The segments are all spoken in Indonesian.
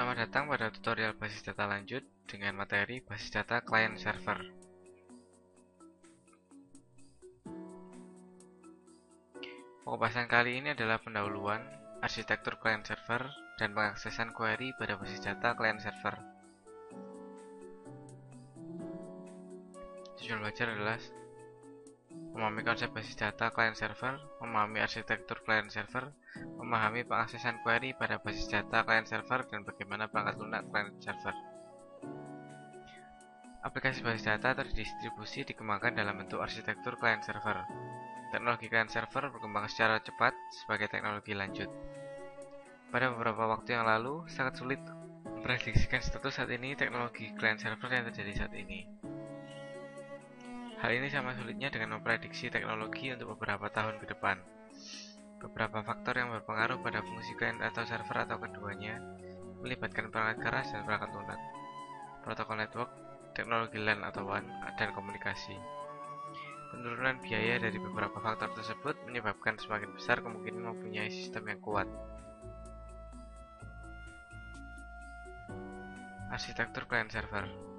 Selamat datang pada tutorial basis data lanjut dengan materi basis data client server. Pembahasan kali ini adalah pendahuluan, arsitektur client server, dan pengaksesan query pada basis data client server. Tujuan belajar adalah memahami konsep basis data client server, memahami arsitektur client server, memahami pengaksesan query pada basis data client server, dan bagaimana perangkat lunak client server. Aplikasi basis data terdistribusi dikembangkan dalam bentuk arsitektur client server. Teknologi client server berkembang secara cepat sebagai teknologi lanjut. Pada beberapa waktu yang lalu, sangat sulit memprediksikan status saat ini teknologi client server yang terjadi saat ini. Hal ini sama sulitnya dengan memprediksi teknologi untuk beberapa tahun ke depan. Beberapa faktor yang berpengaruh pada fungsi client atau server atau keduanya melibatkan perangkat keras dan perangkat lunak, protokol network, teknologi LAN atau WAN, dan komunikasi. Penurunan biaya dari beberapa faktor tersebut menyebabkan semakin besar kemungkinan mempunyai sistem yang kuat. Arsitektur client server.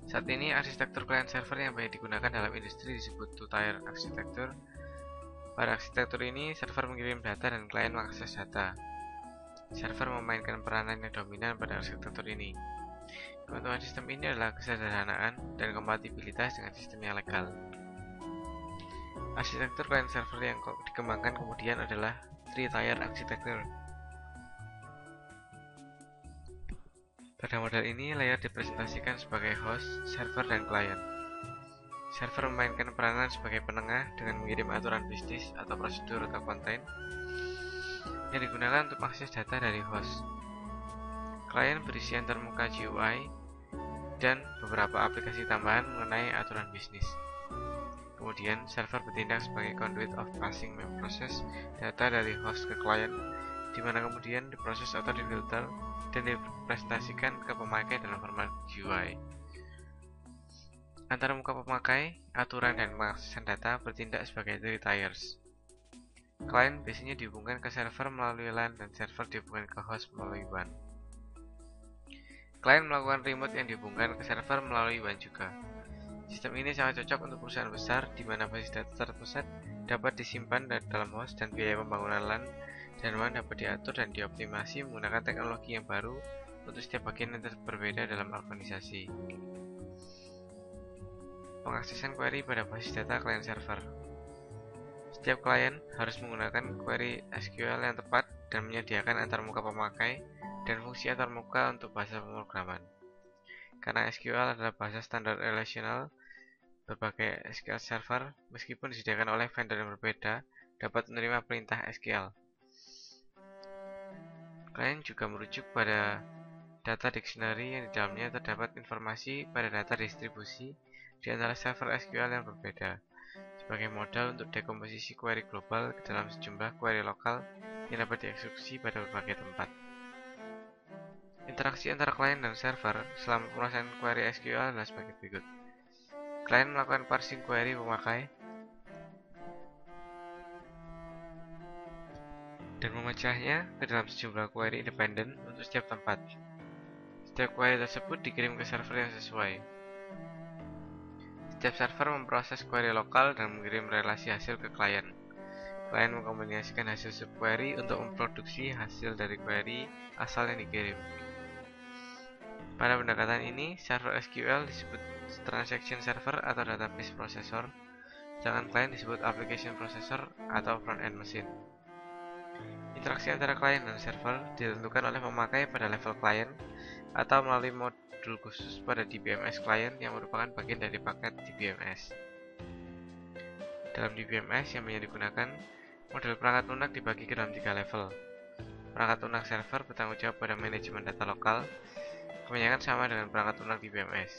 Saat ini, arsitektur client server yang banyak digunakan dalam industri disebut two-tier architecture. Pada arsitektur ini, server mengirim data dan klien mengakses data. Server memainkan peranan yang dominan pada arsitektur ini. Keuntungan sistem ini adalah kesederhanaan dan kompatibilitas dengan sistem yang legal. Arsitektur client server yang dikembangkan kemudian adalah three-tier architecture. Pada model ini, layer dipresentasikan sebagai host, server, dan klien. Server memainkan peranan sebagai penengah dengan mengirim aturan bisnis atau prosedur atau konten yang digunakan untuk mengakses data dari host. Klien berisi antarmuka GUI dan beberapa aplikasi tambahan mengenai aturan bisnis. Kemudian, server bertindak sebagai conduit of passing memproses data dari host ke klien, di mana kemudian diproses atau difilter dan dipresentasikan ke pemakai dalam format GUI. Antarmuka pemakai, aturan, dan pengaksesan data bertindak sebagai three tiers. Klien biasanya dihubungkan ke server melalui LAN dan server dihubungkan ke host melalui WAN. Klien melakukan remote yang dihubungkan ke server melalui WAN juga. Sistem ini sangat cocok untuk perusahaan besar di mana basis data terpusat dapat disimpan dalam host dan biaya pembangunan LAN dan WAN dapat diatur dan dioptimasi menggunakan teknologi yang baru untuk setiap bagian yang berbeda dalam organisasi. Pengaksesan query pada basis data client server. Setiap klien harus menggunakan query SQL yang tepat dan menyediakan antarmuka pemakai dan fungsi antarmuka untuk bahasa pemrograman. Karena SQL adalah bahasa standar relasional, berbagai SQL server, meskipun disediakan oleh vendor yang berbeda, dapat menerima perintah SQL. Klien juga merujuk pada data dictionary yang di dalamnya terdapat informasi pada data distribusi di antara server SQL yang berbeda, sebagai modal untuk dekomposisi query global ke dalam sejumlah query lokal yang dapat dieksekusi pada berbagai tempat. Interaksi antara klien dan server selama pemrosesan query SQL adalah sebagai berikut. Klien melakukan parsing query pemakai dan memecahnya ke dalam sejumlah query independen untuk setiap tempat. Setiap query tersebut dikirim ke server yang sesuai. Setiap server memproses query lokal dan mengirim relasi hasil ke klien. Klien mengkombinasikan hasil subquery untuk memproduksi hasil dari query asal yang dikirim. Pada pendekatan ini, server SQL disebut transaction server atau database processor, sedangkan klien disebut application processor atau front-end machine. Interaksi antara klien dan server ditentukan oleh pemakai pada level klien atau melalui modul khusus pada DBMS klien yang merupakan bagian dari paket DBMS. Dalam DBMS yang banyak digunakan, model perangkat lunak dibagi ke dalam 3 level. Perangkat lunak server bertanggung jawab pada manajemen data lokal, kebanyakan sama dengan perangkat lunak DBMS.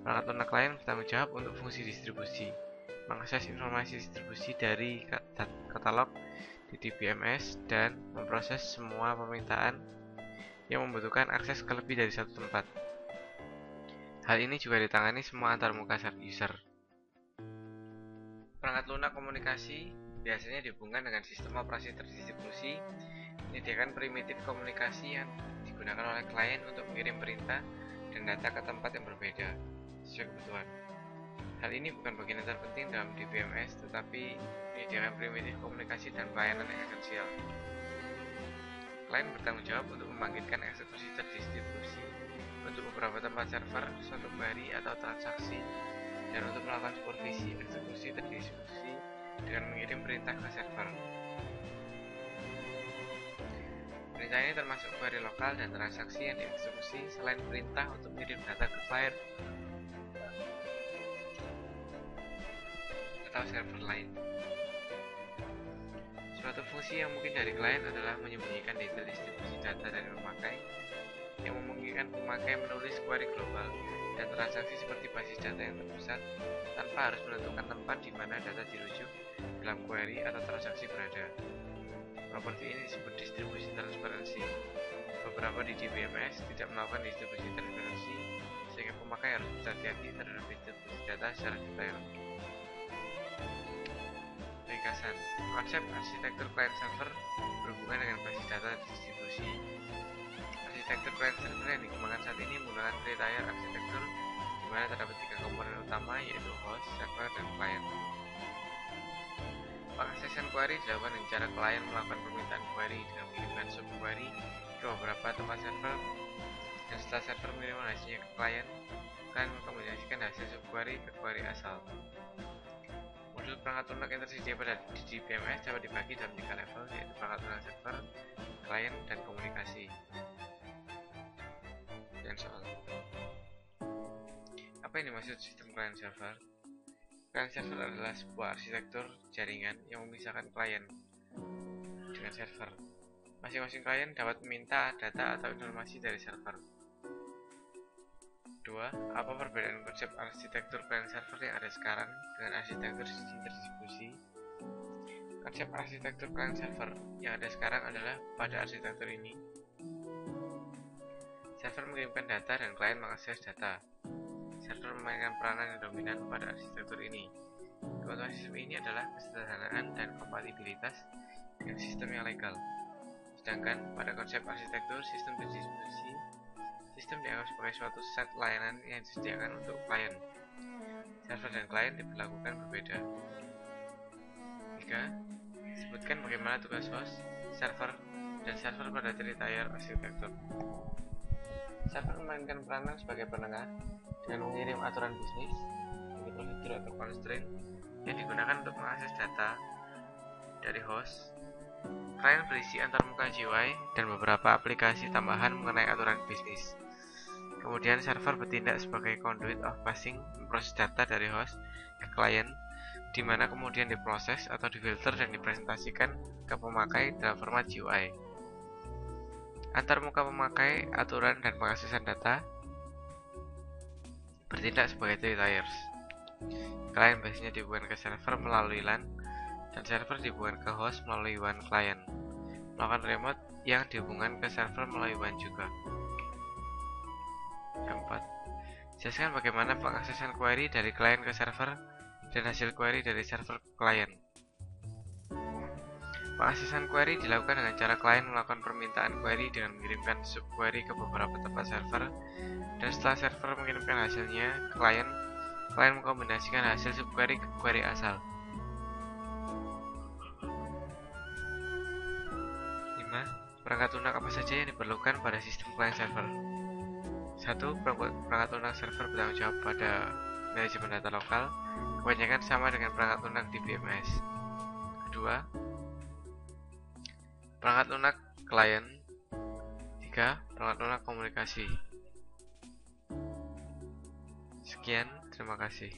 Perangkat lunak klien bertanggung jawab untuk fungsi distribusi, mengakses informasi distribusi dari katalog di DBMS dan memproses semua permintaan yang membutuhkan akses ke lebih dari satu tempat. Hal ini juga ditangani semua antarmuka user. Perangkat lunak komunikasi biasanya dihubungkan dengan sistem operasi terdistribusi, menyediakan primitif komunikasi yang digunakan oleh klien untuk mengirim perintah dan data ke tempat yang berbeda sesuai kebutuhan. Hal ini bukan bagian yang terpenting dalam DBMS, tetapi menyediakan primitif komunikasi dan pelayanan yang esensial. Klien bertanggung jawab untuk membangkitkan eksekusi terdistribusi untuk beberapa tempat server, suatu query atau transaksi, dan untuk melakukan supervisi eksekusi terdistribusi dengan mengirim perintah ke server. Perintah ini termasuk query lokal dan transaksi yang dieksekusi selain perintah untuk mengirim data ke klien atau server lain. Suatu fungsi yang mungkin dari klien adalah menyembunyikan detail distribusi data dari pemakai, yang memungkinkan pemakai menulis query global dan transaksi seperti basis data yang terpusat tanpa harus menentukan tempat di mana data dirujuk dalam query atau transaksi berada. Properti ini disebut distribusi transparansi. Beberapa di DBMS tidak melakukan distribusi transparansi, sehingga pemakai harus berhati-hati terhadap distribusi data secara detail. Ringkasan, konsep arsitektur client server berhubungan dengan basis data distribusi. Arsitektur client server yang dikembangkan saat ini menggunakan three-tier arsitektur, di mana terdapat 3 komponen utama, yaitu host, server, dan client. Pengaksesan query dilakukan dengan cara klien melakukan permintaan query dengan mengirimkan sub-query ke beberapa tempat server, dan setelah server mengirimkan hasilnya ke klien mengkomunikasikan hasil sub-query ke query asal. Modul perangkat lunak yang tersedia pada DBMS dapat dibagi dalam 3 level, yaitu perangkat lunak server, klien, dan komunikasi. Dan soal, apa yang dimaksud sistem client server? Client server adalah sebuah arsitektur jaringan yang memisahkan klien dengan server. Masing-masing klien dapat meminta data atau informasi dari server. 2. Apa perbedaan konsep arsitektur client server yang ada sekarang dengan arsitektur sistem terdistribusi? Konsep arsitektur client server yang ada sekarang adalah pada arsitektur ini, server mengirimkan data dan klien mengakses data. Server memainkan peranan yang dominan pada arsitektur ini. Kebutuhan sistem ini adalah kesederhanaan dan kompatibilitas dengan sistem yang legal. Sedangkan pada konsep arsitektur sistem terdistribusi, sistem dianggap sebagai suatu set layanan yang disediakan untuk klien. Server dan klien diperlakukan berbeda. 3. Sebutkan bagaimana tugas host, server, dan server pada three-tier arsitektur. Server memainkan peranan sebagai penengah dengan mengirim aturan bisnis, prosedur atau constraint yang digunakan untuk mengakses data dari host. Klien berisi antarmuka GUI dan beberapa aplikasi tambahan mengenai aturan bisnis. Kemudian server bertindak sebagai conduit of passing, memproses data dari host ke klien, di mana kemudian diproses atau difilter dan dipresentasikan ke pemakai dalam format GUI. Antarmuka pemakai, aturan, dan pengaksesan data bertindak sebagai three tiers. Klien biasanya dihubungkan ke server melalui LAN, dan server dihubungkan ke host melalui WAN klien. Melakukan remote yang dihubungkan ke server melalui WAN juga. Keempat, jelaskan bagaimana pengaksesan query dari klien ke server dan hasil query dari server ke klien. Pengaksesan query dilakukan dengan cara klien melakukan permintaan query dengan mengirimkan subquery ke beberapa tempat server, dan setelah server mengirimkan hasilnya ke klien mengkombinasikan hasil subquery ke query asal. 5. Perangkat lunak apa saja yang diperlukan pada sistem client server? 1. Perangkat lunak server bertanggung jawab pada manajemen data lokal, kebanyakan sama dengan perangkat lunak di DBMS. Kedua, perangkat lunak klien. 3. Perangkat lunak komunikasi. Sekian, terima kasih.